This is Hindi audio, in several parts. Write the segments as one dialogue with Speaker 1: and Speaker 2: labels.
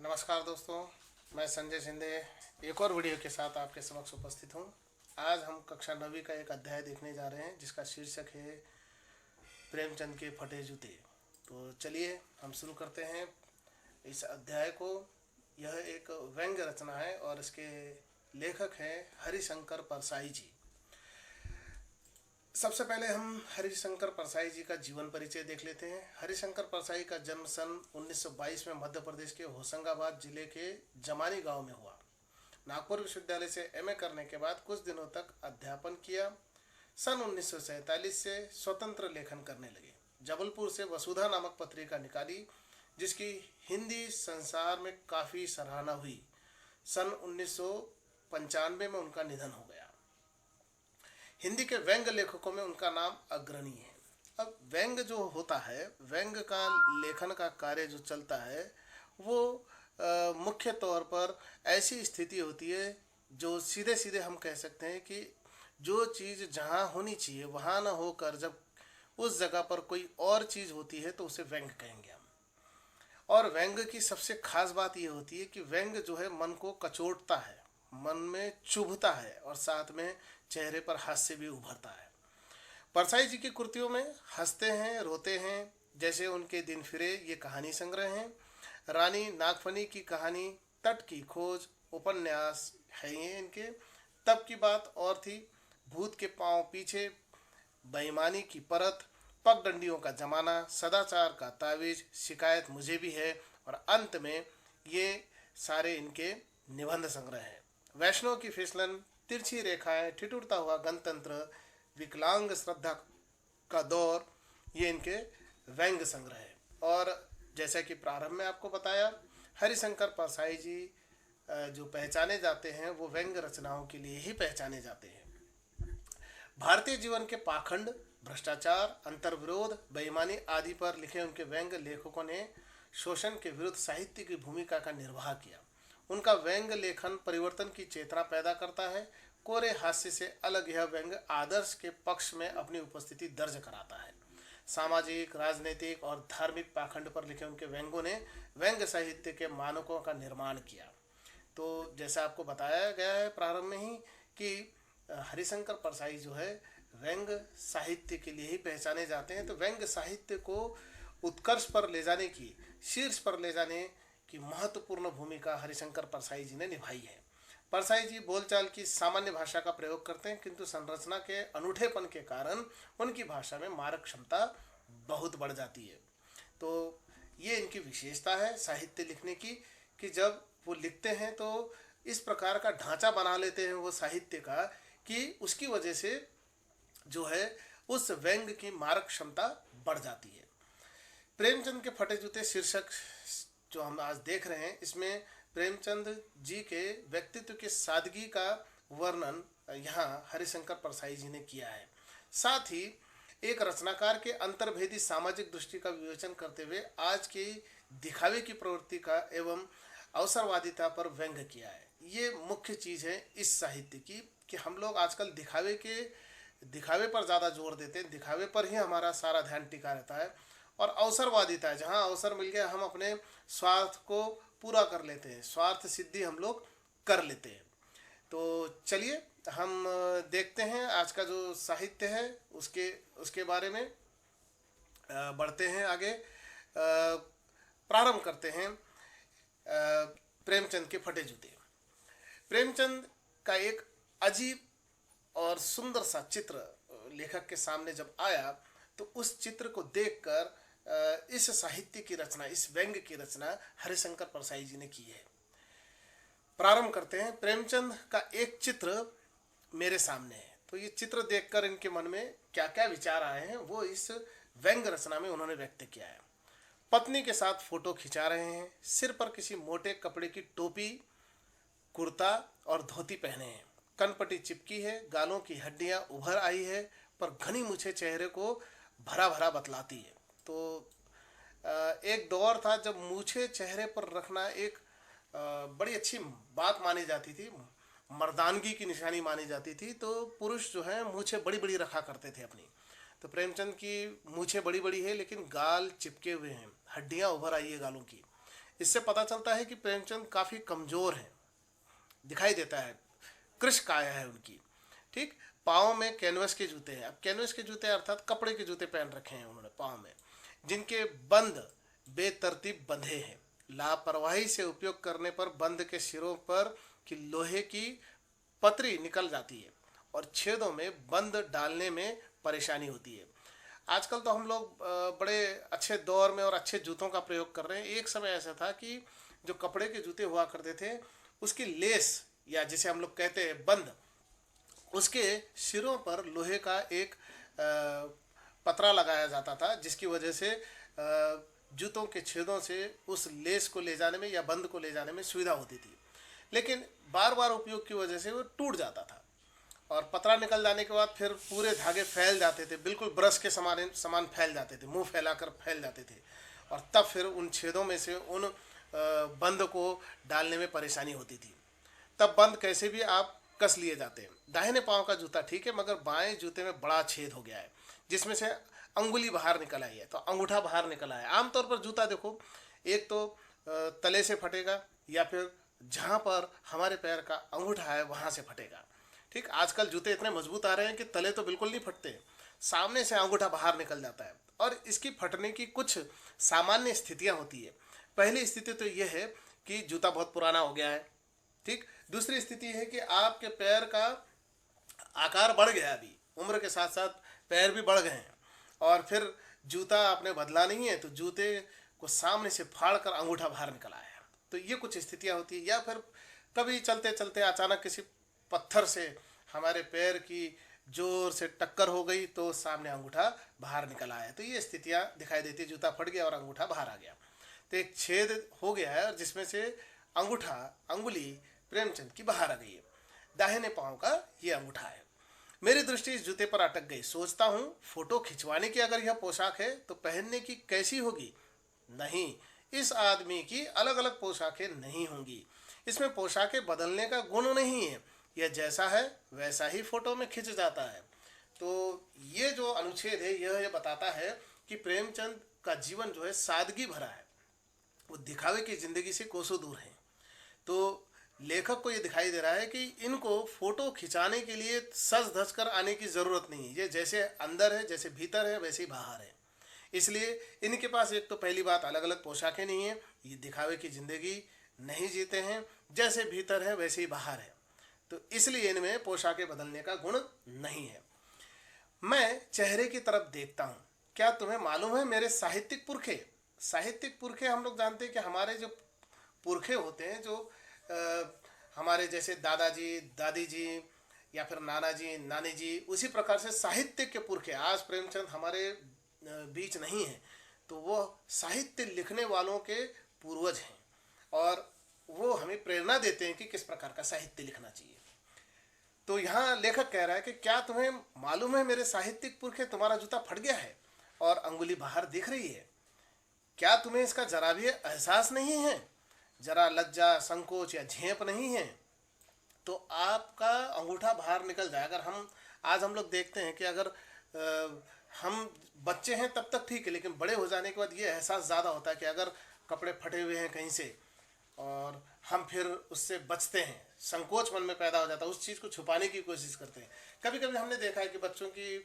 Speaker 1: नमस्कार दोस्तों, मैं संजय शिंदे एक और वीडियो के साथ आपके समक्ष उपस्थित हूँ। आज हम कक्षा 9वीं का एक अध्याय देखने जा रहे हैं जिसका शीर्षक है प्रेमचंद के फटे जूते। तो चलिए हम शुरू करते हैं इस अध्याय को। यह एक व्यंग्य रचना है और इसके लेखक हैं हरिशंकर परसाई जी। सबसे पहले हम हरिशंकर परसाई जी का जीवन परिचय देख लेते हैं। हरिशंकर परसाई का जन्म सन 1922 में मध्य प्रदेश के होशंगाबाद जिले के जमानी गांव में हुआ। नागपुर विश्वविद्यालय से एमए करने के बाद कुछ दिनों तक अध्यापन किया। सन 1947 से स्वतंत्र लेखन करने लगे। जबलपुर से वसुधा नामक पत्रिका निकाली जिसकी हिंदी संसार में काफ़ी सराहना हुई। सन 1995 में उनका निधन हो गया। हिंदी के व्यंग्य लेखकों में उनका नाम अग्रणी है। अब व्यंग्य जो होता है, व्यंग्य का लेखन का कार्य जो चलता है वो मुख्य तौर पर ऐसी स्थिति होती है जो सीधे सीधे हम कह सकते हैं कि जो चीज़ जहाँ होनी चाहिए वहाँ ना होकर जब उस जगह पर कोई और चीज़ होती है तो उसे व्यंग्य कहेंगे हम। और व्यंग्य की सबसे खास बात ये होती है कि व्यंग्य जो है मन को कचोटता है, मन में चुभता है और साथ में चेहरे पर हास्य भी उभरता है। परसाई जी की कृतियों में हंसते हैं, रोते हैं, जैसे उनके दिन फिरे ये कहानी संग्रह हैं, रानी नागफनी की कहानी, तट की खोज उपन्यास है ये इनके, तब की बात और थी, भूत के पांव पीछे, बेईमानी की परत, पगडंडियों का जमाना, सदाचार का तावीज, शिकायत मुझे भी है और अंत में ये सारे इनके निबंध संग्रह हैं। वैष्णव की फिसलन, तिरछी रेखाएं, ठिठुरता हुआ गणतंत्र, विकलांग श्रद्धा का दौर, ये इनके व्यंग्य संग्रह है। और जैसा कि प्रारंभ में आपको बताया, हरिशंकर परसाई जी जो पहचाने जाते हैं वो व्यंग्य रचनाओं के लिए ही पहचाने जाते हैं। भारतीय जीवन के पाखंड, भ्रष्टाचार, अंतर्विरोध, बेईमानी आदि पर लिखे उनके व्यंग्य लेखकों ने शोषण के विरुद्ध साहित्य की भूमिका का निर्वाह किया। उनका व्यंग्य लेखन परिवर्तन की चेतना पैदा करता है। कोरे हास्य से अलग यह व्यंग्य आदर्श के पक्ष में अपनी उपस्थिति दर्ज कराता है। सामाजिक, राजनीतिक और धार्मिक पाखंड पर लिखे उनके व्यंग्यों ने व्यंग्य साहित्य के मानकों का निर्माण किया। तो जैसा आपको बताया गया है प्रारंभ में ही कि हरिशंकर परसाई जो है व्यंग्य साहित्य के लिए ही पहचाने जाते हैं। तो व्यंग्य साहित्य को उत्कर्ष पर ले जाने की, शीर्ष पर ले जाने की महत्वपूर्ण भूमिका हरिशंकर परसाई जी ने निभाई है। परसाई जी बोलचाल की सामान्य भाषा का प्रयोग करते हैं, किंतु संरचना के अनूठेपन के कारण उनकी भाषा में मारक क्षमता बहुत बढ़ जाती है। तो ये इनकी विशेषता है साहित्य लिखने की कि जब वो लिखते हैं तो इस प्रकार का ढांचा बना लेते हैं वो साहित्य का कि उसकी वजह से जो है उस व्यंग्य की मारक क्षमता बढ़ जाती है। प्रेमचंद के फटे जूते शीर्षक जो हम आज देख रहे हैं, इसमें प्रेमचंद जी के व्यक्तित्व के सादगी का वर्णन यहाँ हरिशंकर परसाई जी ने किया है। साथ ही एक रचनाकार के अंतर्भेदी सामाजिक दृष्टि का विवेचन करते हुए आज की दिखावे की प्रवृत्ति का एवं अवसरवादिता पर व्यंग्य किया है। ये मुख्य चीज़ है इस साहित्य की कि हम लोग आजकल दिखावे पर ज़्यादा जोर देते हैं, दिखावे पर ही हमारा सारा ध्यान टिका रहता है। और अवसरवादिता है, जहाँ अवसर मिल गया हम अपने स्वार्थ को पूरा कर लेते हैं, स्वार्थ सिद्धि हम लोग कर लेते हैं। तो चलिए हम देखते हैं आज का जो साहित्य है उसके बारे में बढ़ते हैं आगे। प्रारंभ करते हैं प्रेमचंद के फटे जूते। प्रेमचंद का एक अजीब और सुंदर सा चित्र लेखक के सामने जब आया तो उस चित्र को देखकर इस साहित्य की रचना, इस व्यंग्य की रचना हरिशंकर परसाई जी ने की है। प्रारंभ करते हैं। प्रेमचंद का एक चित्र मेरे सामने है। तो ये चित्र देखकर इनके मन में क्या क्या विचार आए हैं वो इस व्यंग्य रचना में उन्होंने व्यक्त किया है। पत्नी के साथ फोटो खिंचा रहे हैं, सिर पर किसी मोटे कपड़े की टोपी, कुर्ता और धोती पहने हैं, कनपटी चिपकी है, गालों की हड्डियां उभर आई है, पर घनी मूछें चेहरे को भरा भरा बतलाती है। तो एक दौर था जब मूछें चेहरे पर रखना एक बड़ी अच्छी बात मानी जाती थी, मर्दानगी की निशानी मानी जाती थी। तो पुरुष जो है मूछें बड़ी बड़ी रखा करते थे अपनी। तो प्रेमचंद की मूछें बड़ी बड़ी है लेकिन गाल चिपके हुए हैं, हड्डियां उभर आई है गालों की। इससे पता चलता है कि प्रेमचंद काफ़ी कमज़ोर हैं, दिखाई देता है, कृश काया है उनकी। ठीक, पाँव में कैनवस के जूते हैं। अब कैनवस के जूते अर्थात कपड़े के जूते पहन रखे हैं उन्होंने पाँव में, जिनके बंद बेतरतीब बंधे हैं। लापरवाही से उपयोग करने पर बंद के सिरों पर की लोहे की पतरी निकल जाती है और छेदों में बंद डालने में परेशानी होती है। आजकल तो हम लोग बड़े अच्छे दौर में और अच्छे जूतों का प्रयोग कर रहे हैं। एक समय ऐसा था कि जो कपड़े के जूते हुआ करते थे उसकी लेस या जिसे हम लोग कहते हैं बंद, उसके सिरों पर लोहे का एक पतरा लगाया जाता था, जिसकी वजह से जूतों के छेदों से उस लेस को ले जाने में या बंद को ले जाने में सुविधा होती थी। लेकिन बार बार उपयोग की वजह से वो टूट जाता था और पतरा निकल जाने के बाद फिर पूरे धागे फैल जाते थे, बिल्कुल ब्रश के समान फैल जाते थे, मुंह फैलाकर फैल जाते थे और तब फिर उन छेदों में से उन बंद को डालने में परेशानी होती थी। तब बंद कैसे भी आप कस लिए जाते हैं। दाहिने पांव का जूता ठीक है, मगर बाएं जूते में बड़ा छेद हो गया है जिसमें से अंगुली बाहर निकल आई है, तो अंगूठा बाहर निकल आया है। आमतौर पर जूता देखो, एक तो तले से फटेगा या फिर जहाँ पर हमारे पैर का अंगूठा है वहाँ से फटेगा। ठीक, आजकल जूते इतने मजबूत आ रहे हैं कि तले तो बिल्कुल नहीं फटते, सामने से अंगूठा बाहर निकल जाता है। और इसकी फटने की कुछ सामान्य स्थितियाँ होती है। पहली स्थिति तो ये है कि जूता बहुत पुराना हो गया है। ठीक, दूसरी स्थिति है कि आपके पैर का आकार बढ़ गया, अभी उम्र के साथ साथ पैर भी बढ़ गए हैं और फिर जूता आपने बदला नहीं है तो जूते को सामने से फाड़ कर अंगूठा बाहर निकल आया। तो ये कुछ स्थितियाँ होती है। या फिर कभी चलते चलते अचानक किसी पत्थर से हमारे पैर की जोर से टक्कर हो गई तो सामने अंगूठा बाहर निकल आया, तो ये स्थितियाँ दिखाई देती है। जूता फट गया और अंगूठा बाहर आ गया, तो एक छेद हो गया है और जिसमें से अंगूठा अंगुली प्रेमचंद की बाहर आ गई है। दाहिने पांव का ये अंगूठा है। मेरी दृष्टि इस जूते पर अटक गई। सोचता हूँ फोटो खिंचवाने की अगर यह पोशाक है तो पहनने की कैसी होगी। नहीं, इस आदमी की अलग अलग पोशाकें नहीं होंगी। इसमें पोशाकें बदलने का गुण नहीं है, यह जैसा है वैसा ही फोटो में खिंच जाता है। तो ये जो अनुच्छेद है यह बताता है कि प्रेमचंद का जीवन जो है सादगी भरा है, वो दिखावे की जिंदगी से कोसों दूर है। तो लेखक को ये दिखाई दे रहा है कि इनको फोटो खिंचाने के लिए सज धज कर आने की ज़रूरत नहीं है। ये जैसे अंदर है, जैसे भीतर है, वैसे ही बाहर है। इसलिए इनके पास एक तो पहली बात अलग अलग पोशाकें नहीं है, ये दिखावे की ज़िंदगी नहीं जीते हैं, जैसे भीतर है वैसे ही बाहर है। तो इसलिए इनमें पोशाकें बदलने का गुण नहीं है। मैं चेहरे की तरफ देखता हूँ। क्या तुम्हें मालूम है मेरे साहित्यिक पुरखे? साहित्यिक पुरखे हम लोग जानते हैं कि हमारे जो पुरखे होते हैं, जो हमारे जैसे दादाजी दादी जी या फिर नाना जी नानी जी, उसी प्रकार से साहित्य के पुरखे। आज प्रेमचंद हमारे बीच नहीं है तो वो साहित्य लिखने वालों के पूर्वज हैं और वो हमें प्रेरणा देते हैं कि किस प्रकार का साहित्य लिखना चाहिए। तो यहाँ लेखक कह रहा है कि क्या तुम्हें मालूम है मेरे साहित्यिक पुरखे, तुम्हारा जूता फट गया है और अंगुली बाहर दिख रही है। क्या तुम्हें इसका जरा भी एहसास नहीं है? जरा लज्जा संकोच या झेप नहीं है तो आपका अंगूठा बाहर निकल जाए। अगर हम लोग देखते हैं कि अगर हम बच्चे हैं तब तक ठीक है, लेकिन बड़े हो जाने के बाद ये एहसास ज़्यादा होता है कि अगर कपड़े फटे हुए हैं कहीं से और हम फिर उससे बचते हैं, संकोच मन में पैदा हो जाता है, उस चीज़ को छुपाने की कोशिश करते हैं। कभी कभी हमने देखा है कि बच्चों की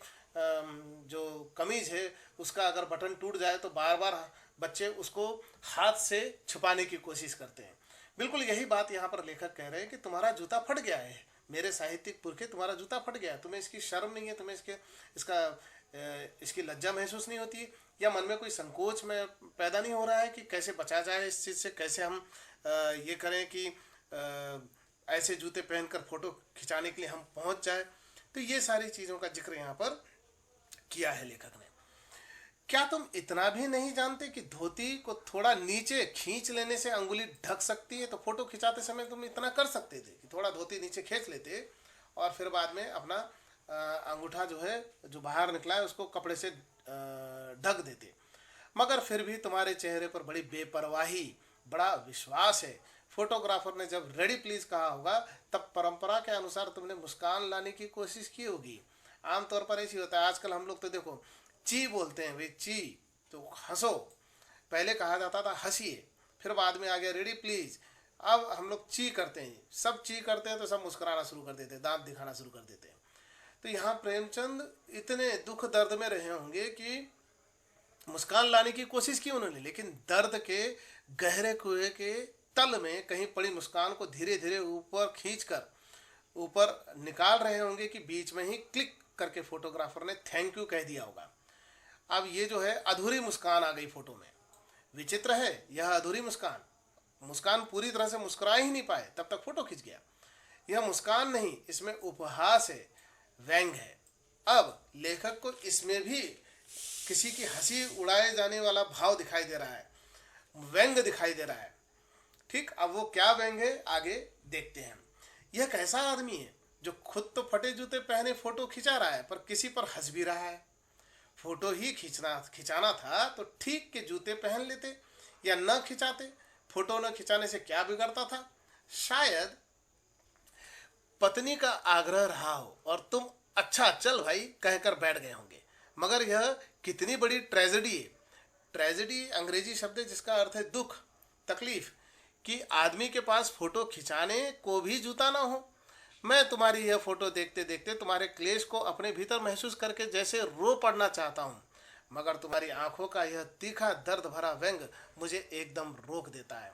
Speaker 1: जो कमीज़ है उसका अगर बटन टूट जाए तो बार बार बच्चे उसको हाथ से छुपाने की कोशिश करते हैं। बिल्कुल यही बात यहाँ पर लेखक कह रहे हैं कि तुम्हारा जूता फट गया है मेरे साहित्यिक पुरखे, तुम्हारा जूता फट गया है। तुम्हें इसकी शर्म नहीं है, तुम्हें इसकी लज्जा महसूस नहीं होती, या मन में कोई संकोच में पैदा नहीं हो रहा है कि कैसे बचा जाए इस चीज़ से, कैसे हम ये करें कि ऐसे जूते पहनकर फोटो खिंचाने के लिए हम पहुंच जाए। तो ये सारी चीज़ों का जिक्र यहाँ पर किया है लेखक ने। क्या तुम इतना भी नहीं जानते कि धोती को थोड़ा नीचे खींच लेने से अंगुली ढक सकती है? तो फोटो खिंचाते समय तुम इतना कर सकते थे कि थोड़ा धोती नीचे खींच लेते और फिर बाद में अपना अंगूठा जो है जो बाहर निकला है उसको कपड़े से ढक देते। मगर फिर भी तुम्हारे चेहरे पर बड़ी बेपरवाही, बड़ा विश्वास है। फोटोग्राफर ने जब रेडी प्लीज कहा होगा तब परंपरा के अनुसार तुमने मुस्कान लाने की कोशिश की होगी। आमतौर पर ऐसी होता है। आजकल हम लोग तो देखो ची बोलते हैं, भाई ची तो हंसो, पहले कहा जाता था हंसिए, फिर बाद में आ गया रेडी प्लीज। अब हम लोग ची करते हैं, सब ची करते हैं तो सब मुस्कुराना शुरू कर देते हैं, दांत दिखाना शुरू कर देते हैं। तो यहाँ प्रेमचंद इतने दुख दर्द में रहे होंगे कि मुस्कान लाने की कोशिश की उन्होंने, लेकिन दर्द के गहरे कुएं के तल में कहीं पड़ी मुस्कान को धीरे धीरे ऊपर खींचकर ऊपर निकाल रहे होंगे कि बीच में ही क्लिक करके फोटोग्राफर ने थैंक यू कह दिया होगा। अब ये जो है अधूरी मुस्कान आ गई फोटो में। विचित्र है यह अधूरी मुस्कान, मुस्कान पूरी तरह से मुस्कुरा ही नहीं पाए तब तक फोटो खिंच गया। यह मुस्कान नहीं, इसमें उपहास है, व्यंग है। अब लेखक को इसमें भी किसी की हंसी उड़ाए जाने वाला भाव दिखाई दे रहा है, व्यंग दिखाई दे रहा है। ठीक, अब वो क्या व्यंग है आगे देखते हैं। यह कैसा आदमी है जो खुद तो फटे जूते पहने फोटो खिंचा रहा है पर किसी पर हंस भी रहा है। फोटो ही खिंचाना था तो ठीक के जूते पहन लेते या न खिंचाते, फोटो न खिंचाने से क्या बिगड़ता था। शायद पत्नी का आग्रह रहा हो और तुम अच्छा चल भाई कहकर बैठ गए होंगे, मगर यह कितनी बड़ी ट्रेजेडी है। ट्रेजेडी अंग्रेजी शब्द है जिसका अर्थ है दुख, तकलीफ, कि आदमी के पास फोटो खिंचाने को भी जूता ना हो। मैं तुम्हारी यह फोटो देखते देखते तुम्हारे क्लेश को अपने भीतर महसूस करके जैसे रो पड़ना चाहता हूँ, मगर तुम्हारी आंखों का यह तीखा दर्द भरा व्यंग मुझे एकदम रोक देता है।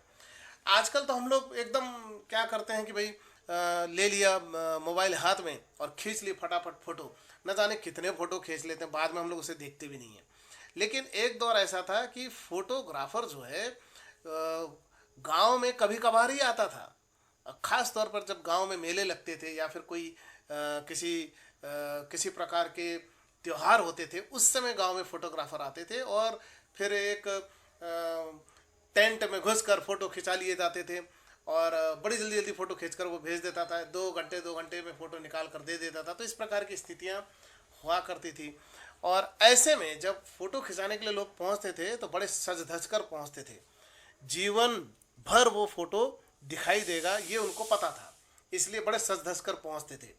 Speaker 1: आजकल तो हम लोग एकदम क्या करते हैं कि भाई ले लिया मोबाइल हाथ में और खींच ली फटाफट फोटो, न जाने कितने फोटो खींच लेते हैं, बाद में हम लोग उसे देखते भी नहीं हैं। लेकिन एक दौर ऐसा था कि फोटोग्राफर जो है गांव में कभी कभार ही आता था, खास तौर पर जब गांव में मेले लगते थे या फिर कोई किसी प्रकार के त्योहार होते थे, उस समय गांव में फोटोग्राफर आते थे और फिर एक टेंट में घुसकर फोटो खिंचा लिए जाते थे और बड़ी जल्दी जल्दी फोटो खींचकर वो भेज देता था, 2 घंटे में फोटो निकाल कर दे देता था। तो इस प्रकार की स्थितियां हुआ करती थी। और ऐसे में जब फोटो खिंचाने के लिए लोग पहुंचते थे तो बड़े सज धज कर पहुंचते थे, जीवन भर वो फोटो दिखाई देगा ये उनको पता था, इसलिए बड़े सज धज कर पहुंचते थे।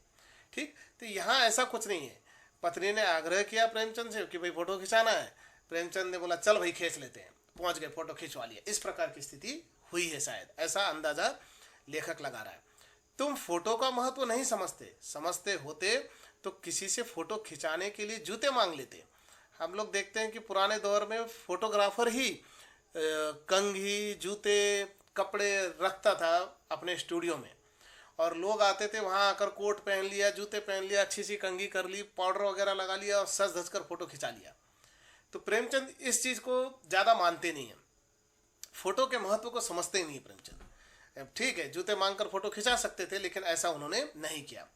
Speaker 1: ठीक, तो यहाँ ऐसा कुछ नहीं है। पत्नी ने आग्रह किया प्रेमचंद से कि भाई फोटो खिंचाना है, प्रेमचंद ने बोला चल भाई खींच लेते हैं, पहुंच गए, फोटो खिंचवा लिया। इस प्रकार की स्थिति हुई है, शायद ऐसा अंदाजा लेखक लगा रहा है। तुम फोटो का महत्व नहीं समझते होते तो किसी से फोटो खिंचाने के लिए जूते मांग लेते। हम लोग देखते हैं कि पुराने दौर में फोटोग्राफर ही कंघी, जूते, कपड़े रखता था अपने स्टूडियो में, और लोग आते थे वहाँ आकर कोट पहन लिया, जूते पहन लिया, अच्छी सी कंघी कर ली, पाउडर वगैरह लगा लिया और सज धज कर फोटो खिंचा लिया। तो प्रेमचंद इस चीज़ को ज़्यादा मानते नहीं हैं, फोटो के महत्व को समझते ही नहीं प्रेमचंद। ठीक है, जूते मांगकर फोटो खिंचा सकते थे लेकिन ऐसा उन्होंने नहीं किया।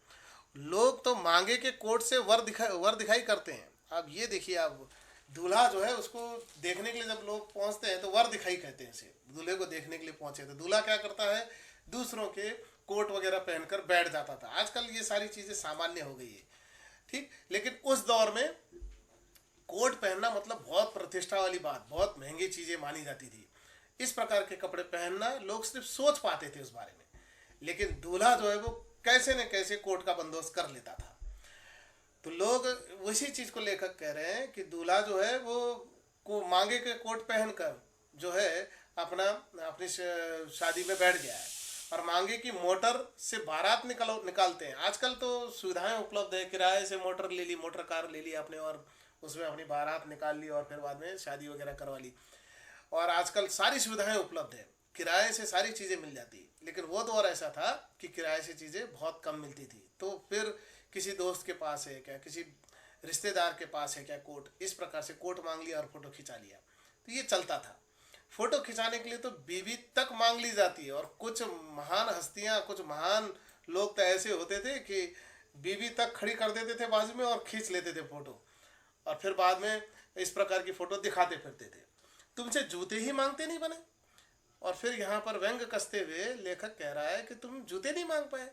Speaker 1: लोग तो मांगे के कोट से वर दिखाई करते हैं। अब ये देखिए, अब दूल्हा जो है उसको देखने के लिए जब लोग पहुंचते हैं तो वर दिखाई कहते हैं इसे। दूल्हे को देखने के लिए पहुंचे तो दूल्हा क्या करता है, दूसरों के कोट वगैरह पहनकर बैठ जाता था। आजकल ये सारी चीज़ें सामान्य हो गई है। ठीक, लेकिन उस दौर में कोट पहनना मतलब बहुत प्रतिष्ठा वाली बात, बहुत महंगी चीज़ें मानी जाती थी। इस प्रकार के कपड़े पहनना लोग सिर्फ सोच पाते थे उस बारे में, लेकिन दूल्हा जो है वो कैसे न कैसे कोट का बंदोबस्त कर लेता था। तो लोग उसी चीज़ को लेखक कह रहे हैं कि दूल्हा जो है वो मांगे के कोट पहनकर जो है अपनी शादी में बैठ गया है और मांगे की मोटर से बारात निकालते हैं। आजकल तो सुविधाएं उपलब्ध है, किराए से मोटर ले ली, मोटर कार ले ली आपने और उसमें अपनी बारात निकाल ली और फिर बाद में शादी वगैरह करवा ली। और आजकल सारी सुविधाएं उपलब्ध है, किराए से सारी चीज़ें मिल जाती। लेकिन वो दौर ऐसा था कि किराए से चीज़ें बहुत कम मिलती थी, तो फिर किसी दोस्त के पास है क्या, किसी रिश्तेदार के पास है क्या कोट, इस प्रकार से कोट मांग लिया और फोटो खिंचा लिया। तो ये चलता था। फोटो खिंचाने के लिए तो बीवी तक मांग ली जाती है, और कुछ महान हस्तियां, कुछ महान लोग तो ऐसे होते थे कि बीवी तक खड़ी कर देते थे बाजू में और खींच लेते थे फोटो, और फिर बाद में इस प्रकार की फोटो दिखाते फिरते थे। तुमसे जूते ही मांगते नहीं बने। और फिर यहाँ पर व्यंग कसते हुए लेखक कह रहा है कि तुम जूते नहीं मांग पाए,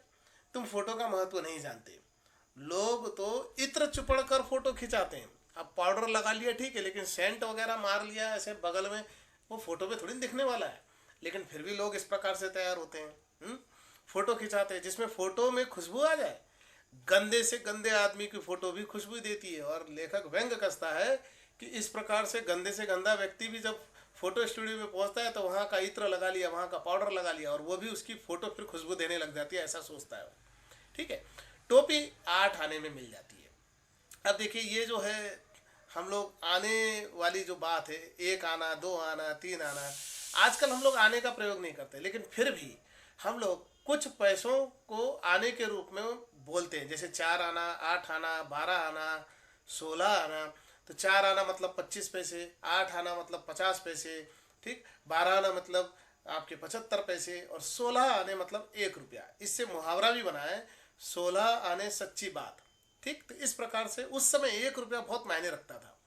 Speaker 1: तुम फोटो का महत्व नहीं जानते। लोग तो इत्र चुपड़ कर फोटो खिंचाते हैं। अब पाउडर लगा लिया ठीक है, लेकिन सेंट वगैरह मार लिया ऐसे बगल में, वो फोटो पे थोड़ी दिखने वाला है, लेकिन फिर भी लोग इस प्रकार से तैयार होते हैं, फोटो खिंचाते हैं जिसमें फोटो में खुशबू आ जाए। गंदे से गंदे आदमी की फोटो भी खुशबू देती है। और लेखक व्यंग कसता है कि इस प्रकार से गंदा व्यक्ति भी जब फोटो स्टूडियो में पहुंचता है तो वहाँ का इत्र लगा लिया, वहाँ का पाउडर लगा लिया, और वो भी उसकी फोटो फिर खुशबू देने लग जाती है, ऐसा सोचता है वो। ठीक है, टोपी 8 आने में मिल जाती है। अब देखिए ये जो है हम लोग आने वाली जो बात है, 1 आना, 2 आना, 3 आना, आजकल हम लोग आने का प्रयोग नहीं करते, लेकिन फिर भी हम लोग कुछ पैसों को आने के रूप में बोलते हैं। जैसे 4 आना, 8 आना, 12 आना, 16 आना। तो 4 आना मतलब 25 पैसे, 8 आना मतलब 50 पैसे, ठीक, 12 आना मतलब आपके 75 पैसे, और 16 आने मतलब 1 रुपया। इससे मुहावरा भी बना है, 16 आने सच्ची बात। ठीक, तो इस प्रकार से उस समय 1 रुपया बहुत मायने रखता था।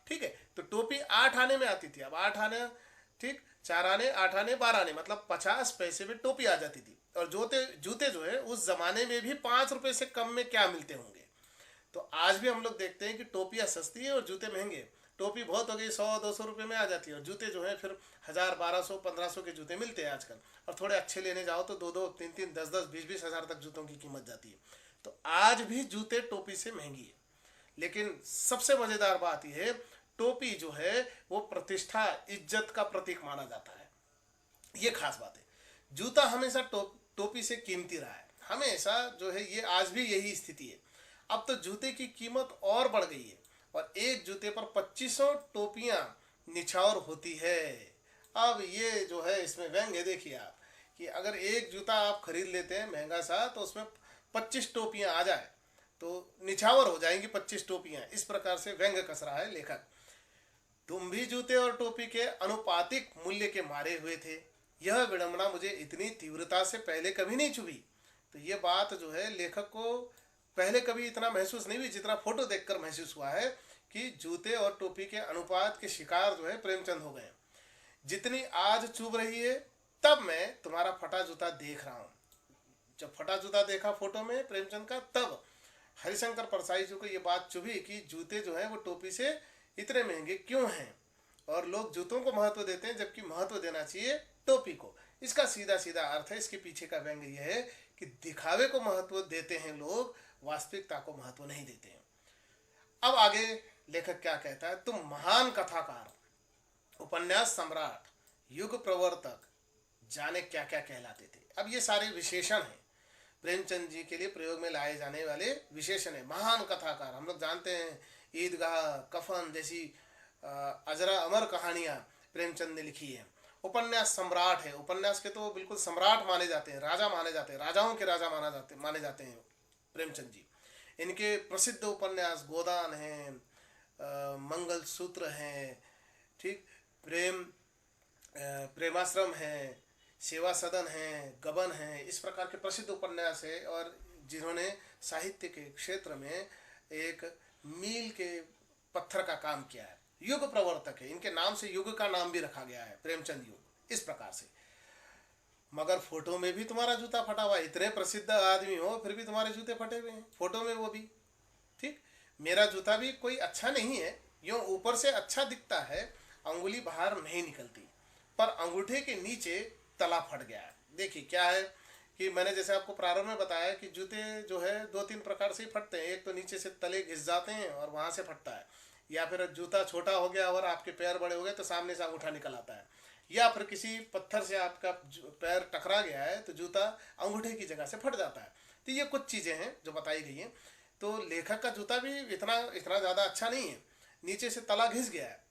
Speaker 1: ठीक है, तो टोपी 8 आने में आती थी। अब 8 आने, ठीक, 4 आने, 8 आने, 12 आने मतलब 50 पैसे में टोपी आ जाती थी। और जूते जो है उस जमाने में भी 5 रुपए से कम में क्या मिलते होंगे। तो आज भी हम लोग देखते हैं कि टोपियाँ सस्ती है और जूते महंगे। टोपी बहुत हो गई, 100-200 रुपये में आ जाती है, और जूते जो है फिर 1000, 1200-1500 के जूते मिलते हैं आजकल। और थोड़े अच्छे लेने जाओ तो 2-2, 3-3, 10-10, 20-20 हज़ार तक जूतों की कीमत जाती है। तो आज भी जूते टोपी से महंगी है। लेकिन सबसे मज़ेदार बात यह है, टोपी जो है वो प्रतिष्ठा, इज्जत का प्रतीक माना जाता है। ये खास बात है। जूता हमेशा टोपी से कीमती रहा है, हमेशा जो है, ये आज भी यही स्थिति है। अब तो जूते की कीमत और बढ़ गई है, और एक जूते पर 2500 टोपियां निछावर होती है। अब ये जो है इसमें व्यंग्य देखिए आप, कि अगर एक जूता आप खरीद लेते हैं महंगा सा, तो उसमें 25 टोपियां आ जाए तो निछावर हो जाएंगी 25 टोपियां। इस प्रकार से व्यंग्य कस रहा है लेखक। तुम भी जूते और टोपी के अनुपातिक मूल्य के मारे हुए थे। यह विडंबना मुझे इतनी तीव्रता से पहले कभी नहीं चुभी। तो ये बात जो है लेखक को पहले कभी इतना महसूस नहीं हुई जितना फोटो देखकर महसूस हुआ है, कि जूते और टोपी के अनुपात के शिकार जो है प्रेमचंद हो गए। जितनी आज चुभ रही है, तब मैं तुम्हारा फटा जूता देख रहा हूँ। जब फटा जूता देखा फोटो में प्रेमचंद का, तब हरिशंकर परसाई जी को ये बात चुभी कि जूते जो हैं वो टोपी से इतने महंगे क्यों हैं, और लोग जूतों को महत्व देते हैं जबकि महत्व देना चाहिए टोपी को। इसका सीधा सीधा अर्थ है, इसके पीछे का व्यंग्य यह है कि दिखावे को महत्व देते हैं लोग, वास्तविकता को महत्व नहीं देते हैं। अब आगे लेखक क्या कहता है, तुम महान कथाकार, उपन्यास सम्राट, युग प्रवर्तक, जाने क्या क्या कहलाते थे। अब ये सारे विशेषण हैं, प्रेमचंद जी के लिए प्रयोग में लाए जाने वाले विशेषण है। महान कथाकार, हम लोग जानते हैं ईदगाह, कफन जैसी अजरा अमर कहानियाँ प्रेमचंद ने लिखी है। उपन्यास सम्राट है, उपन्यास के तो बिल्कुल सम्राट माने जाते हैं, राजा माने जाते हैं, राजाओं के राजा माने जाते हैं प्रेमचंद जी। इनके प्रसिद्ध उपन्यास गोदान हैं, मंगल सूत्र हैं, ठीक, प्रेमाश्रम है, सेवा सदन है, गबन है, इस प्रकार के प्रसिद्ध उपन्यास है, और जिन्होंने साहित्य के क्षेत्र में एक मील के पत्थर का काम किया है। युग प्रवर्तक है, इनके नाम से युग का नाम भी रखा गया है, प्रेमचंद युग, इस प्रकार से। मगर फोटो में भी तुम्हारा जूता फटा हुआ है, इतने प्रसिद्ध आदमी हो फिर भी तुम्हारे जूते फटे हुए हैं फोटो में, वो भी। ठीक, मेरा जूता भी कोई अच्छा नहीं है, यूँ ऊपर से अच्छा दिखता है, अंगुली बाहर नहीं निकलती, पर अंगूठे के नीचे तला फट गया है। देखिए क्या है कि मैंने जैसे आपको प्रारंभ में बताया कि जूते जो है 2-3 प्रकार से ही फटते हैं। एक तो नीचे से तले घिस जाते हैं और वहाँ से फटता है, या फिर जूता छोटा हो गया और आपके पैर बड़े हो गए तो सामने से अंगूठा निकल आता है, या फिर किसी पत्थर से आपका पैर टकरा गया है तो जूता अंगूठे की जगह से फट जाता है। तो ये कुछ चीज़ें हैं जो बताई गई हैं। तो लेखक का जूता भी इतना ज़्यादा अच्छा नहीं है, नीचे से तला घिस गया है,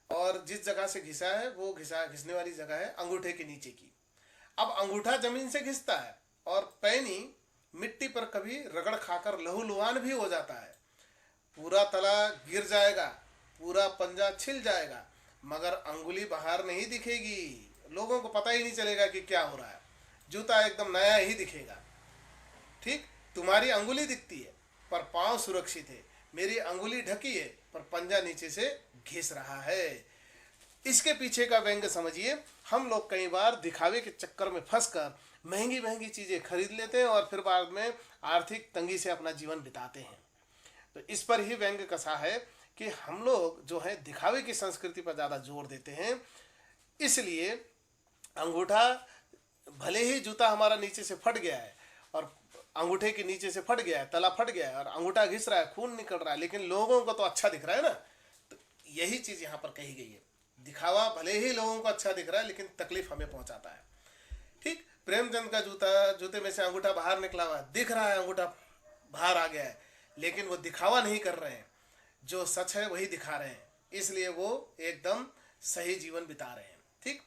Speaker 1: और जिस जगह से घिसा है वो घिसने वाली जगह है अंगूठे के नीचे की। अब अंगूठा जमीन से घिसता है और पैनी मिट्टी पर कभी रगड़ खाकर लहूलुहान भी हो जाता है। पूरा तला गिर जाएगा, पूरा पंजा छिल जाएगा, मगर अंगुली बाहर नहीं दिखेगी, लोगों को पता ही नहीं चलेगा कि क्या हो रहा है, जूता एकदम नया ही दिखेगा। ठीक, तुम्हारी अंगुली दिखती है पर पांव सुरक्षित है, मेरी अंगुली ढकी है पर पंजा नीचे से घिस रहा है। इसके पीछे का व्यंग्य समझिए। हम लोग कई बार दिखावे के चक्कर में फंसकर महंगी महंगी चीज़ें खरीद लेते हैं और फिर बाद में आर्थिक तंगी से अपना जीवन बिताते हैं। तो इस पर ही व्यंग्य कसा है कि हम लोग जो है दिखावे की संस्कृति पर ज़्यादा जोर देते हैं, इसलिए अंगूठा, भले ही जूता हमारा नीचे से फट गया है और अंगूठे के नीचे से फट गया है, तला फट गया है और अंगूठा घिस रहा है, खून निकल रहा है, लेकिन लोगों को तो अच्छा दिख रहा है ना। तो यही चीज़ यहाँ पर कही गई है। दिखावा भले ही लोगों को अच्छा दिख रहा है लेकिन तकलीफ हमें पहुंचाता है। ठीक, प्रेमचंद का जूते में से अंगूठा बाहर निकला हुआ है, दिख रहा है अंगूठा बाहर आ गया है, लेकिन वो दिखावा नहीं कर रहे हैं, जो सच है वही दिखा रहे हैं, इसलिए वो एकदम सही जीवन बिता रहे हैं। ठीक,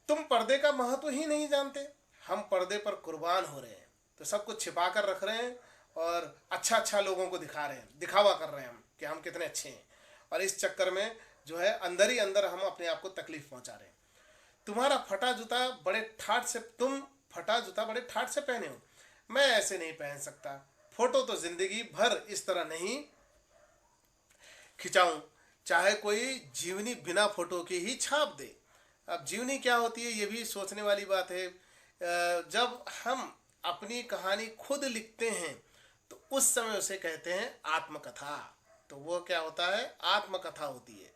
Speaker 1: तुम पर्दे का महत्व ही नहीं जानते, हम पर्दे पर कुर्बान हो रहे हैं, तो सब कुछ छिपा कर रख रहे हैं और अच्छा अच्छा लोगों को दिखा रहे हैं, दिखावा कर रहे हैं हम कि हम कितने अच्छे हैं, और इस चक्कर में जो है अंदर ही अंदर हम अपने आप को तकलीफ पहुंचा रहे हैं। तुम्हारा फटा जूता बड़े ठाठ से तुम फटा जूता बड़े ठाठ से पहने हो, मैं ऐसे नहीं पहन सकता, फोटो तो जिंदगी भर इस तरह नहीं खिंचाऊं, चाहे कोई जीवनी बिना फोटो के ही छाप दे। अब जीवनी क्या होती है ये भी सोचने वाली बात है। जब हम अपनी कहानी खुद लिखते हैं तो उस समय उसे कहते हैं आत्मकथा। तो वो क्या होता है, आत्मकथा होती है।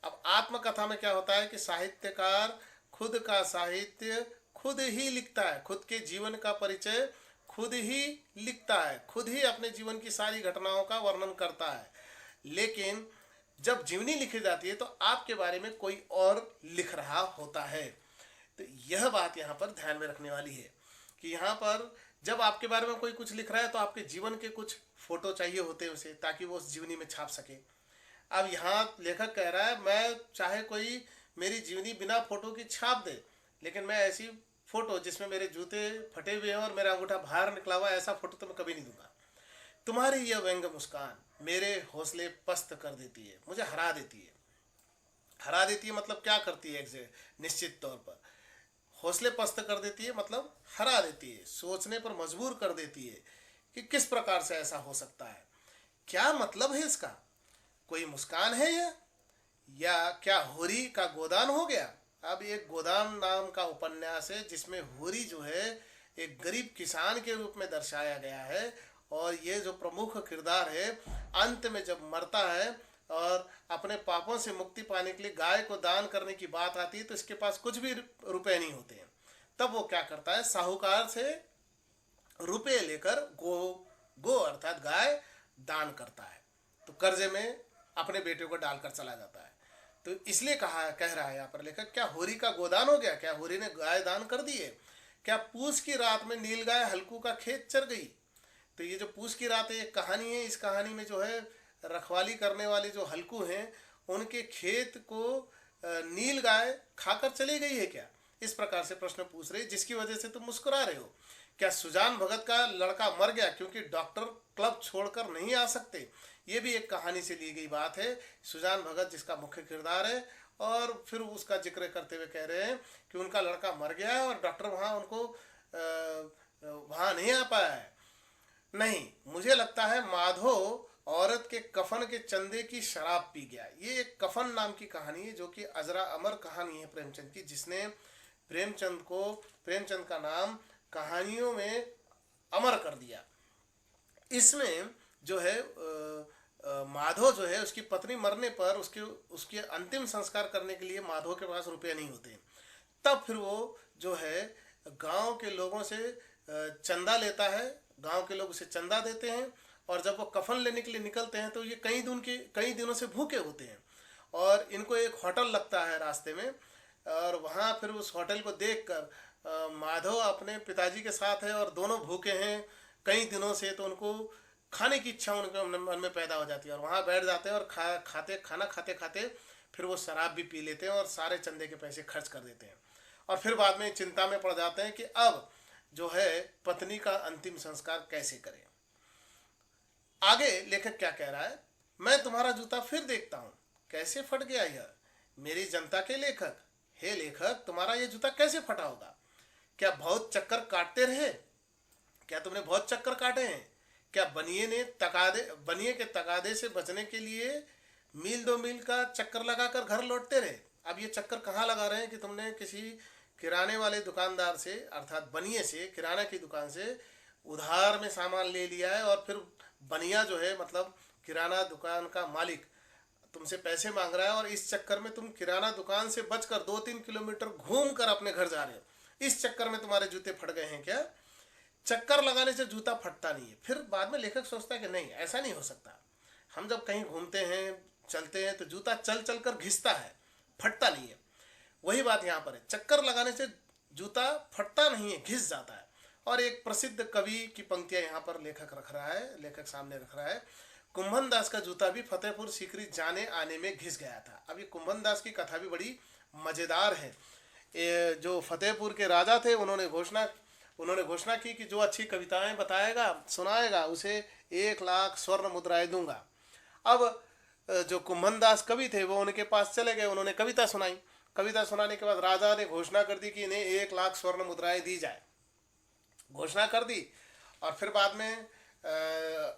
Speaker 1: अब आत्मकथा में क्या होता है कि साहित्यकार खुद का साहित्य खुद ही लिखता है, खुद के जीवन का परिचय खुद ही लिखता है, खुद ही अपने जीवन की सारी घटनाओं का वर्णन करता है। लेकिन जब जीवनी लिखी जाती है तो आपके बारे में कोई और लिख रहा होता है। तो यह बात यहाँ पर ध्यान में रखने वाली है कि यहाँ पर जब आपके बारे में कोई कुछ लिख रहा है तो आपके जीवन के कुछ फोटो चाहिए होते हैं उसे, ताकि वो उस जीवनी में छाप सके। अब यहाँ लेखक कह रहा है मैं चाहे कोई मेरी जीवनी बिना फोटो की छाप दे, लेकिन मैं ऐसी फोटो जिसमें मेरे जूते फटे हुए हैं और मेरा अंगूठा बाहर निकला हुआ है, ऐसा फोटो तो मैं कभी नहीं दूंगा। तुम्हारी यह व्यंग मुस्कान मेरे हौसले पस्त कर देती है, मुझे हरा देती है। हरा देती है मतलब क्या करती है, एक निश्चित तौर पर हौसले पस्त कर देती है मतलब हरा देती है, सोचने पर मजबूर कर देती है कि किस प्रकार से ऐसा हो सकता है, क्या मतलब है इसका, कोई मुस्कान है यह, या क्या होरी का गोदान हो गया। अब एक गोदान नाम का उपन्यास है जिसमें होरी जो है एक गरीब किसान के रूप में दर्शाया गया है, और ये जो प्रमुख किरदार है अंत में जब मरता है और अपने पापों से मुक्ति पाने के लिए गाय को दान करने की बात आती है तो इसके पास कुछ भी रुपए नहीं होते हैं। तब वो क्या करता है, साहूकार से रुपए लेकर गो अर्थात गाय दान करता है, तो कर्जे में अपने बेटे को डालकर चला जाता है। तो इसलिए कह रहा है यहाँ पर लेखक, क्या होरी का गोदान हो गया, क्या होरी ने गाय दान कर दी है, क्या पूस की रात में नील गाय हल्कू का खेत चर गई। तो ये जो पूस की रात है एक कहानी है, इस कहानी में जो है रखवाली करने वाले जो हल्कू हैं उनके खेत को नील गाय खाकर चली गई है क्या, इस प्रकार से प्रश्न पूछ रहे, जिसकी वजह से तुम मुस्कुरा रहे हो। क्या सुजान भगत का लड़का मर गया क्योंकि डॉक्टर क्लब छोड़कर नहीं आ सकते, ये भी एक कहानी से ली गई बात है। सुजान भगत जिसका मुख्य किरदार है, और फिर उसका जिक्र करते हुए कह रहे हैं कि उनका लड़का मर गया है और डॉक्टर वहाँ उनको वहाँ नहीं आ पाया है। नहीं, मुझे लगता है माधो औरत के कफन के चंदे की शराब पी गया। ये एक कफन नाम की कहानी है जो कि अजरा अमर कहानी है प्रेमचंद की, जिसने प्रेमचंद का नाम कहानियों में अमर कर दिया। इसमें जो है माधव जो है उसकी पत्नी मरने पर उसके अंतिम संस्कार करने के लिए माधव के पास रुपये नहीं होते, तब फिर वो जो है गांव के लोगों से चंदा लेता है, गांव के लोग उसे चंदा देते हैं, और जब वो कफन लेने के लिए निकलते हैं तो ये कई दिनों से भूखे होते हैं, और इनको एक होटल लगता है रास्ते में, और वहाँ फिर उस होटल को देखकर माधव अपने पिताजी के साथ है और दोनों भूखे हैं कई दिनों से, तो उनको खाने की इच्छा उनके मन में पैदा हो जाती है, और वहाँ बैठ जाते हैं और खाना खाते खाते फिर वो शराब भी पी लेते हैं और सारे चंदे के पैसे खर्च कर देते हैं, और फिर बाद में चिंता में पड़ जाते हैं कि अब जो है पत्नी का अंतिम संस्कार कैसे करें। आगे लेखक क्या कह रहा है, मैं तुम्हारा जूता फिर देखता हूँ, कैसे फट गया यह, मेरी जनता के लेखक, हे लेखक तुम्हारा ये जूता कैसे फटा होगा, क्या बहुत चक्कर काटते रहे, क्या तुमने बहुत चक्कर काटे हैं, क्या बनिए के तकादे से बचने के लिए मील 2 मील का चक्कर लगाकर घर लौटते रहे। अब ये चक्कर कहाँ लगा रहे हैं कि तुमने किसी किराने वाले दुकानदार से अर्थात बनिए से, किराना की दुकान से उधार में सामान ले लिया है, और फिर बनिया जो है मतलब किराना दुकान का मालिक तुमसे पैसे मांग रहा है, और इस चक्कर में तुम किराना दुकान से बचकर 2-3 किलोमीटर घूम कर अपने घर जा रहे हो, इस चक्कर में तुम्हारे जूते फट गए हैं क्या। चक्कर लगाने से जूता फटता नहीं है। फिर बाद में लेखक सोचता है कि नहीं, ऐसा नहीं हो सकता, हम जब कहीं घूमते हैं चलते हैं तो जूता चल चल कर घिसता है, फटता नहीं है। वही बात यहाँ पर है, चक्कर लगाने से जूता फटता नहीं है, घिस जाता है। और एक प्रसिद्ध कवि की पंक्तियां यहाँ पर लेखक सामने रख रहा है। कुंभन दास का जूता भी फतेहपुर सीकरी जाने आने में घिस गया था। अब ये कुंभन दास की कथा भी बड़ी मजेदार है। ये जो फतेहपुर के राजा थे, उन्होंने घोषणा की कि जो अच्छी कविताएं बताएगा, सुनाएगा, उसे 1 लाख स्वर्ण मुद्राएं दूंगा। अब जो कुंभन दास कवि थे वो उनके पास चले गए, उन्होंने कविता सुनाई। कविता सुनाने के बाद राजा ने घोषणा कर दी कि इन्हें 1 लाख स्वर्ण मुद्राएं दी जाए। घोषणा कर दी और फिर बाद में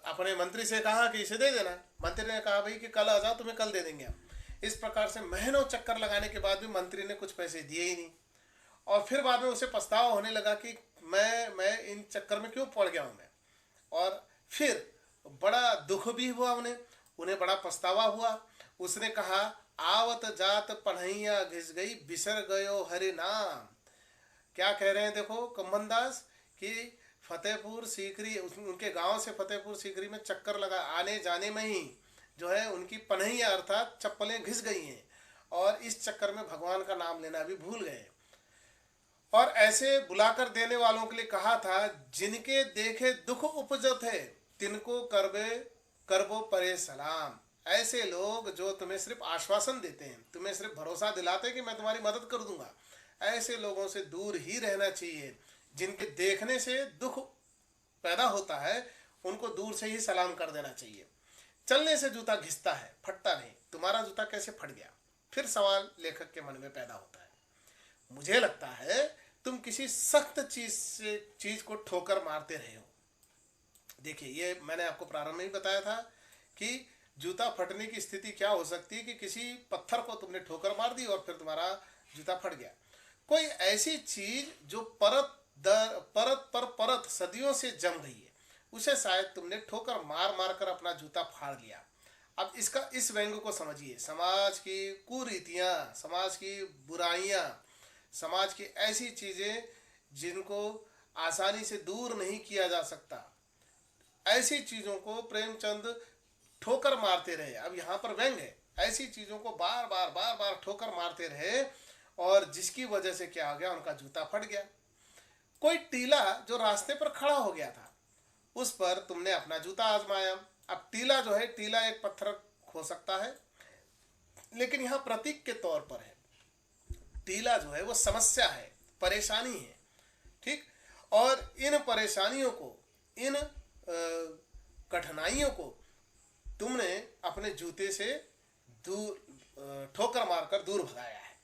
Speaker 1: अपने मंत्री से कहा कि इसे दे देना। मंत्री ने कहा भाई कि कल आ जाओ, तुम्हें कल दे देंगे हम। इस प्रकार से महीनों चक्कर लगाने के बाद भी मंत्री ने कुछ पैसे दिए ही नहीं। और फिर बाद में उसे पछतावा होने लगा कि मैं इन चक्कर में क्यों पड़ गया हूँ मैं। और फिर बड़ा दुख भी हुआ उन्हें बड़ा पछतावा हुआ। उसने कहा, आवत जात पढ़ैया घिस गई, बिसर गयो हरि नाम। क्या कह रहे हैं देखो कुंभन दास कि फतेहपुर सीकरी, उनके गांव से फतेहपुर सीकरी में चक्कर लगा आने जाने में ही जो है उनकी पनहिया अर्थात चप्पलें घिस गई हैं और इस चक्कर में भगवान का नाम लेना भी भूल गए। और ऐसे बुलाकर देने वालों के लिए कहा था, जिनके देखे दुख उपजत है तिनको करबो परे सलाम। ऐसे लोग जो तुम्हें सिर्फ आश्वासन देते हैं, तुम्हें सिर्फ भरोसा दिलाते हैं कि मैं तुम्हारी मदद कर दूंगा, ऐसे लोगों से दूर ही रहना चाहिए। जिनके देखने से दुख पैदा होता है उनको दूर से ही सलाम कर देना चाहिए। चलने से जूता घिसता है, फटता नहीं। तुम्हारा जूता कैसे फट गया? फिर सवाल लेखक के मन में पैदा होता है। मुझे लगता है तुम किसी सख्त चीज को ठोकर मारते रहे हो। देखिए, ये मैंने आपको प्रारंभ में ही बताया था कि जूता फटने की स्थिति क्या हो सकती है कि किसी पत्थर को तुमने ठोकर मार दी और फिर तुम्हारा जूता फट गया। कोई ऐसी चीज जो परत पर परत सदियों से जम गई है, उसे शायद तुमने ठोकर मार कर अपना जूता फाड़ लिया। अब इस व्यंग को समझिए। समाज की कुरीतियां, समाज की बुराइयां, समाज की ऐसी चीजें जिनको आसानी से दूर नहीं किया जा सकता, ऐसी चीजों को प्रेमचंद ठोकर मारते रहे। अब यहाँ पर व्यंग है, ऐसी चीजों को बार बार ठोकर मारते रहे और जिसकी वजह से क्या हो गया, उनका जूता फट गया। कोई टीला जो रास्ते पर खड़ा हो गया था, उस पर तुमने अपना जूता आजमाया। अब टीला जो है, टीला एक पत्थर हो सकता है, लेकिन यहाँ प्रतीक के तौर पर है। टीला जो है वो समस्या है, परेशानी है, ठीक। और इन परेशानियों को, इन कठिनाइयों को तुमने अपने जूते से दूर ठोकर मारकर दूर भगाया है।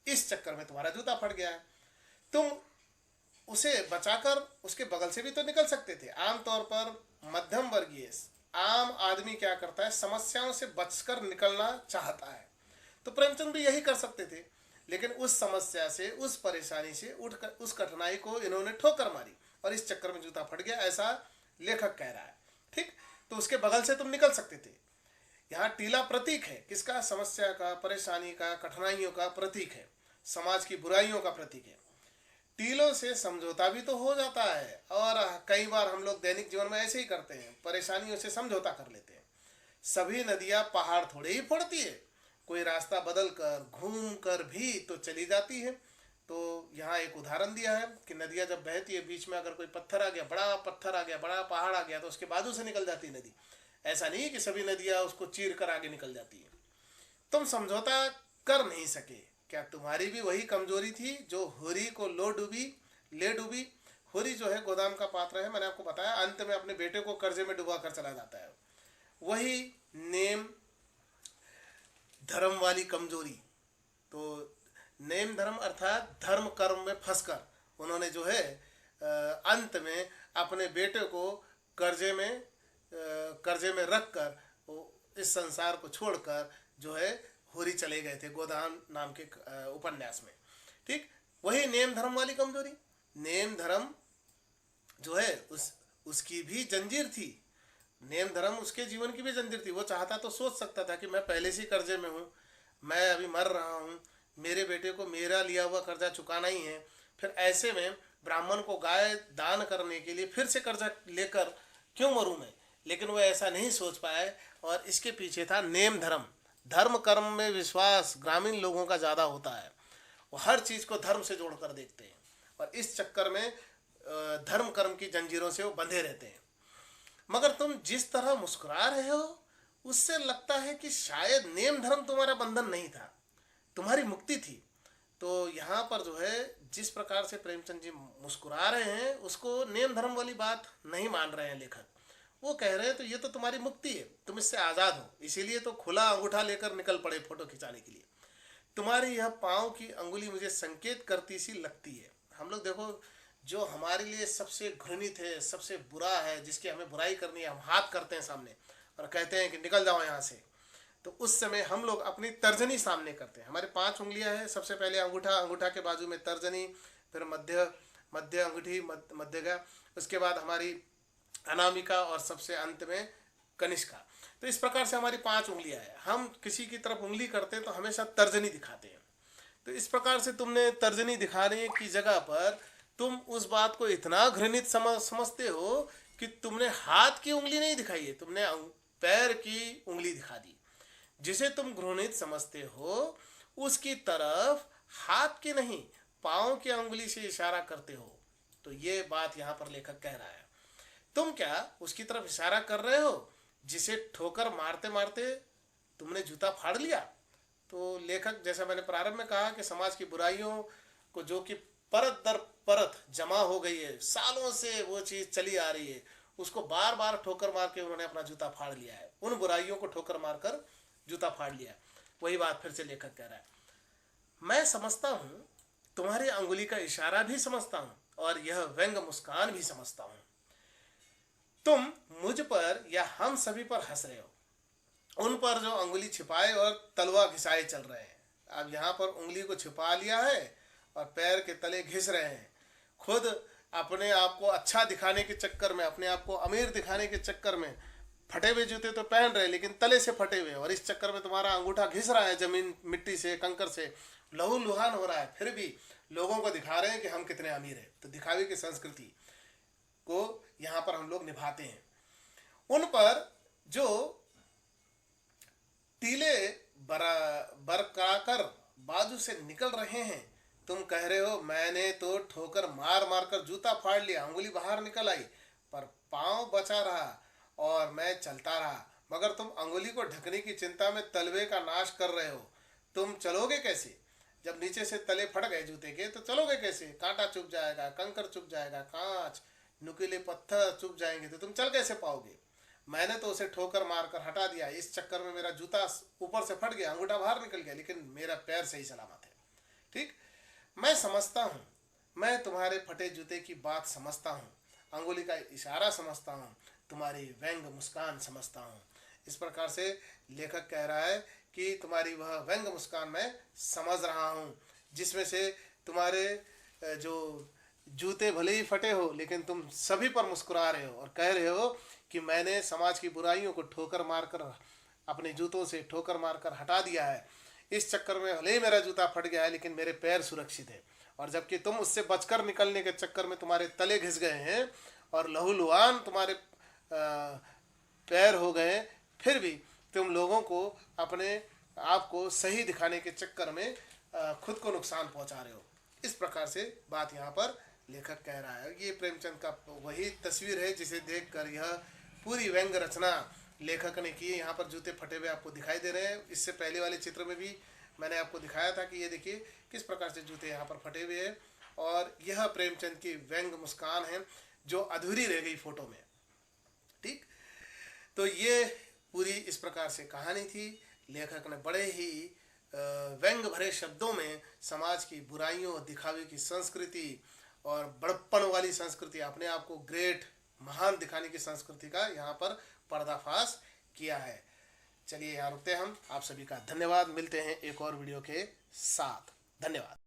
Speaker 1: इस चक्कर में तुम्हारा जूता फट गया है। तुम उसे बचाकर उसके बगल से भी तो निकल सकते थे। आमतौर पर मध्यम वर्गीय आम आदमी क्या करता है, समस्याओं से बचकर निकलना चाहता है। तो प्रेमचंद भी यही कर सकते थे, लेकिन उस समस्या से, उस परेशानी से उठकर उस कठिनाई को इन्होंने ठोकर मारी और इस चक्कर में जूता फट गया, ऐसा लेखक कह रहा है, ठीक। तो उसके बगल से तुम निकल सकते थे। यहाँ टीला प्रतीक है किसका? समस्या का, परेशानी का, कठिनाइयों का प्रतीक है, समाज की बुराइयों का प्रतीक है। टीलों से समझौता भी तो हो जाता है और कई बार हम लोग दैनिक जीवन में ऐसे ही करते हैं, परेशानियों से समझौता कर लेते हैं। सभी नदियां पहाड़ थोड़े ही फोड़ती है, कोई रास्ता बदल कर, घूम कर भी तो चली जाती है। तो यहाँ एक उदाहरण दिया है कि नदियाँ जब बहती है, बीच में अगर कोई पत्थर आ गया, बड़ा पत्थर आ गया, बड़ा पहाड़ आ गया, तो उसके बाजू से निकल जाती नदी। ऐसा नहीं है कि सभी नदियाँ उसको चीर कर आगे निकल जाती है। तुम समझौता कर नहीं सके। क्या तुम्हारी भी वही कमजोरी थी जो होरी को ले डूबी? होरी जो है गोदाम का पात्र है, मैंने आपको बताया, अंत में अपने बेटे को कर्जे में डुबा कर चला जाता है। वही नेम धर्म वाली कमजोरी। तो नेम धर्म अर्थात धर्म कर्म में फंसकर उन्होंने जो है अंत में अपने बेटे को कर्जे में रख कर इस संसार को छोड़कर जो है होरी चले गए थे, गोदान नाम के उपन्यास में, ठीक। वही नेम धर्म वाली कमजोरी। नेम धर्म जो है उसकी भी जंजीर थी, नेम धर्म उसके जीवन की भी जंजीर थी। वो चाहता तो सोच सकता था कि मैं पहले से कर्जे में हूँ, मैं अभी मर रहा हूँ, मेरे बेटे को मेरा लिया हुआ कर्जा चुकाना ही है, फिर ऐसे में ब्राह्मण को गाय दान करने के लिए फिर से कर्जा लेकर क्यों मरूं मैं। लेकिन वो ऐसा नहीं सोच पाए और इसके पीछे था नेम धर्म। धर्म कर्म में विश्वास ग्रामीण लोगों का ज़्यादा होता है। वो हर चीज़ को धर्म से जोड़कर देखते हैं और इस चक्कर में धर्म कर्म की जंजीरों से वो बंधे रहते हैं। मगर तुम जिस तरह मुस्कुरा रहे हो उससे लगता है कि शायद नेम धर्म तुम्हारा बंधन नहीं था, तुम्हारी मुक्ति थी। तो यहाँ पर जो है जिस प्रकार से प्रेमचंद जी मुस्कुरा रहे हैं उसको नेम धर्म वाली बात नहीं मान रहे हैं लेखक। वो कह रहे हैं तो ये तो तुम्हारी मुक्ति है, तुम इससे आज़ाद हो, इसीलिए तो खुला अंगूठा लेकर निकल पड़े फोटो खिंचाने के लिए। तुम्हारी यह पाँव की अंगुली मुझे संकेत करती सी लगती है। हम लोग देखो, जो हमारे लिए सबसे घृणित है, सबसे बुरा है, जिसकी हमें बुराई करनी है, हम हाथ करते हैं सामने और कहते हैं कि निकल जाओ यहाँ से, तो उस समय हम लोग अपनी तर्जनी सामने करते हैं। हमारे 5 उंगलियां हैं, सबसे पहले अंगूठा, अंगूठा के बाजू में तर्जनी, फिर मध्य अंगूठी, मध्यगा, उसके बाद हमारी अनामिका और सबसे अंत में कनिष्का। तो इस प्रकार से हमारी 5 उंगलियां हैं। हम किसी की तरफ उंगली करते हैं तो हमेशा तर्जनी दिखाते हैं। तो इस प्रकार से तुमने तर्जनी दिखाने की जगह पर तुम उस बात को इतना घृणित समझते हो कि तुमने हाथ की उंगली नहीं दिखाई है, तुमने पैर की उंगली दिखा दी। जिसे तुम घृणित समझते हो उसकी तरफ हाथ की नहीं, पाँव की अंगुली से इशारा करते हो। तो ये बात यहाँ पर लेखक कह रहा है। तुम क्या उसकी तरफ इशारा कर रहे हो जिसे ठोकर मारते मारते तुमने जूता फाड़ लिया? तो लेखक, जैसा मैंने प्रारंभ में कहा कि समाज की बुराइयों को जो कि परत दर परत जमा हो गई है, सालों से वो चीज़ चली आ रही है, उसको बार बार ठोकर मार के उन्होंने अपना जूता फाड़ लिया है। उन बुराइयों को ठोकर मारकर जूता फाड़ लिया। वही बात फिर से लेखक कह रहा है। मैं समझता हूँ, तुम्हारी अंगुली का इशारा भी समझता हूँ और यह व्यंग मुस्कान भी समझता हूँ। तुम मुझ पर या हम सभी पर हंस रहे हो, उन पर जो अंगुली छिपाए और तलवा घिसाए चल रहे हैं। अब यहाँ पर उंगली को छिपा लिया है और पैर के तले घिस रहे हैं। खुद अपने आप को अच्छा दिखाने के चक्कर में, अपने आप को अमीर दिखाने के चक्कर में फटे हुए जूते तो पहन रहे लेकिन तले से फटे हुए, और इस चक्कर में तुम्हारा अंगूठा घिस रहा है जमीन, मिट्टी से, कंकर से, लहू लुहान हो रहा है, फिर भी लोगों को दिखा रहे हैं कि हम कितने अमीर हैं। तो दिखावे की संस्कृति को यहाँ पर हम लोग निभाते हैं। उन पर जो टीले बरकाकर बाजू से निकल रहे हैं, तुम कह रहे हो मैंने तो ठोकर मार मार कर जूता फाड़ लिया, अंगुली बाहर निकल आई पर पाँव बचा रहा और मैं चलता रहा। मगर तुम अंगुली को ढकने की चिंता में तलवे का नाश कर रहे हो। तुम चलोगे कैसे? जब नीचे से तले फट गए जूते के तो चलोगे कैसे? कांटा चुभ जाएगा, कंकर चुभ जाएगा, कांच, नुकीले पत्थर चुभ जाएंगे, तो तुम चल कैसे पाओगे? मैंने तो उसे ठोकर मारकर हटा दिया। इस चक्कर में मेरा जूता ऊपर से फट गया, अंगूठा बाहर निकल गया, लेकिन मेरा पैर सही सलामत है। ठीक, मैं समझता हूँ, मैं तुम्हारे फटे जूते की बात समझता हूँ, अंगुली का इशारा समझता हूँ, तुम्हारी व्यंग मुस्कान समझता हूँ। इस प्रकार से लेखक कह रहा है कि तुम्हारी वह व्यंग मुस्कान मैं समझ रहा हूँ, जिसमें से तुम्हारे जो जूते भले ही फटे हो लेकिन तुम सभी पर मुस्कुरा रहे हो और कह रहे हो कि मैंने समाज की बुराइयों को ठोकर मारकर, अपने जूतों से ठोकर मारकर हटा दिया है। इस चक्कर में भले ही मेरा जूता फट गया है लेकिन मेरे पैर सुरक्षित है। और जबकि तुम उससे बचकर निकलने के चक्कर में तुम्हारे तले घिस गए हैं और लहूलुहान तुम्हारे पैर हो गए, फिर भी तुम लोगों को अपने आप को सही दिखाने के चक्कर में खुद को नुकसान पहुंचा रहे हो। इस प्रकार से बात यहाँ पर लेखक कह रहा है। ये प्रेमचंद का वही तस्वीर है जिसे देखकर यह पूरी व्यंग रचना लेखक ने की है। यहाँ पर जूते फटे हुए आपको दिखाई दे रहे हैं। इससे पहले वाले चित्र में भी मैंने आपको दिखाया था कि ये देखिए किस प्रकार से जूते यहाँ पर फटे हुए हैं, और यह प्रेमचंद की व्यंग मुस्कान है जो अधूरी रह गई फोटो में। ठीक, तो ये पूरी इस प्रकार से कहानी थी। लेखक ने बड़े ही व्यंग भरे शब्दों में समाज की बुराइयों, दिखावे की संस्कृति और बड़प्पन वाली संस्कृति, अपने आप को ग्रेट, महान दिखाने की संस्कृति का यहाँ पर पर्दाफाश किया है। चलिए यहाँ रुकते हैं हम। आप सभी का धन्यवाद। मिलते हैं एक और वीडियो के साथ। धन्यवाद।